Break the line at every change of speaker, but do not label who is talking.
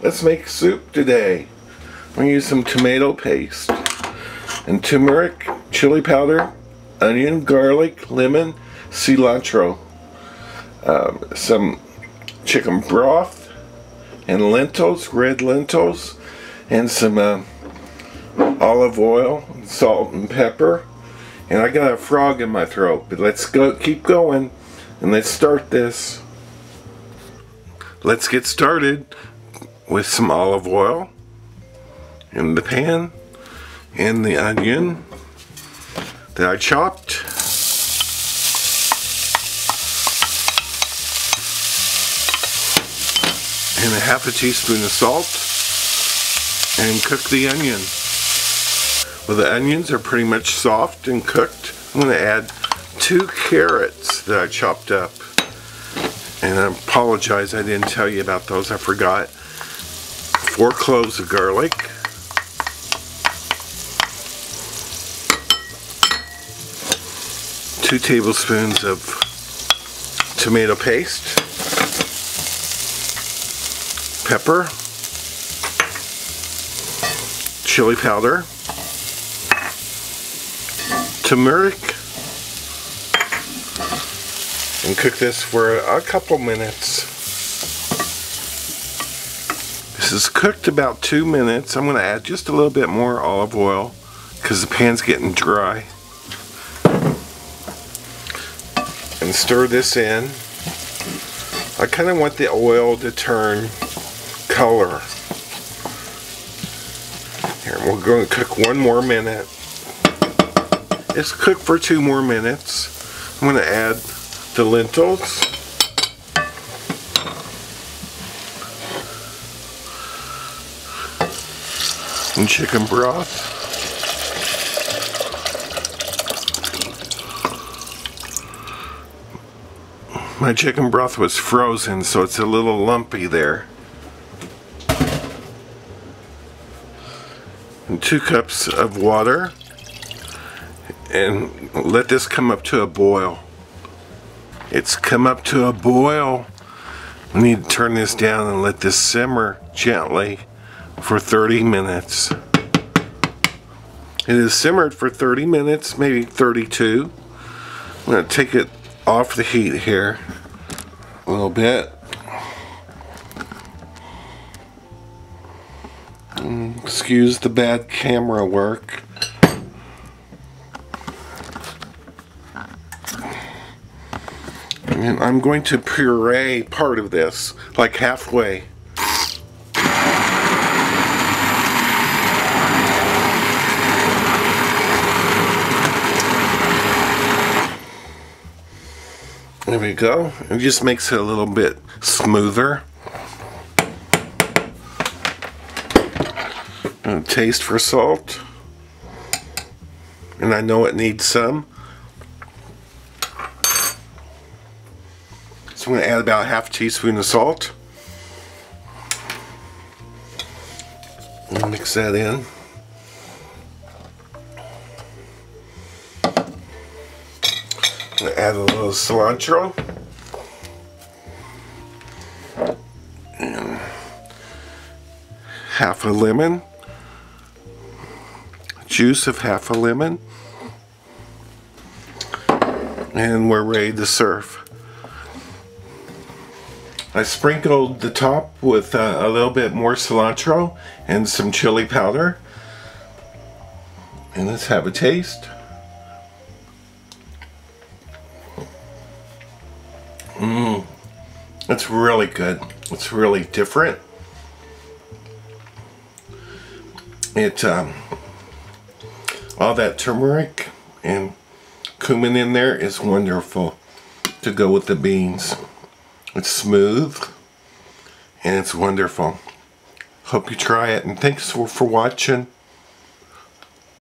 Let's make soup today. I'm going to use some tomato paste and turmeric, chili powder, onion, garlic, lemon, cilantro, some chicken broth, and lentils, red lentils, and some olive oil, salt and pepper. And I got a frog in my throat, but let's go, keep going, and let's start this. Let's get started with some olive oil in the pan and the onion that I chopped. And a half a teaspoon of salt, and cook the onion. Well, the onions are pretty much soft and cooked. I'm going to add 2 carrots that I chopped up. And I apologize, I didn't tell you about those, I forgot. 4 cloves of garlic. 2 tablespoons of tomato paste. Pepper. Chili powder. Turmeric. And cook this for a couple minutes. This is cooked about 2 minutes. I'm going to add just a little bit more olive oil because the pan's getting dry. And stir this in. I kind of want the oil to turn color. Here, we're going to cook 1 more minute. It's cooked for 2 more minutes. I'm going to add the lentils. And chicken broth. My chicken broth was frozen, so it's a little lumpy there. And 2 cups of water. And let this come up to a boil. It's come up to a boil. We need to turn this down and let this simmer gently for 30 minutes. It has simmered for 30 minutes, maybe 32. I'm going to take it off the heat here a little bit. Excuse the bad camera work. And I'm going to puree part of this, like halfway. There we go. It just makes it a little bit smoother. And taste for salt. And I know it needs some. So I'm going to add about ½ teaspoon of salt. And mix that in. I'm going to add a little cilantro. And half a lemon. Juice of half a lemon. And we're ready to serve. I sprinkled the top with a little bit more cilantro and some chili powder. And let's have a taste. It's really good. It's really different. All that turmeric and cumin in there is wonderful to go with the beans. It's smooth and it's wonderful. Hope you try it, and thanks for watching.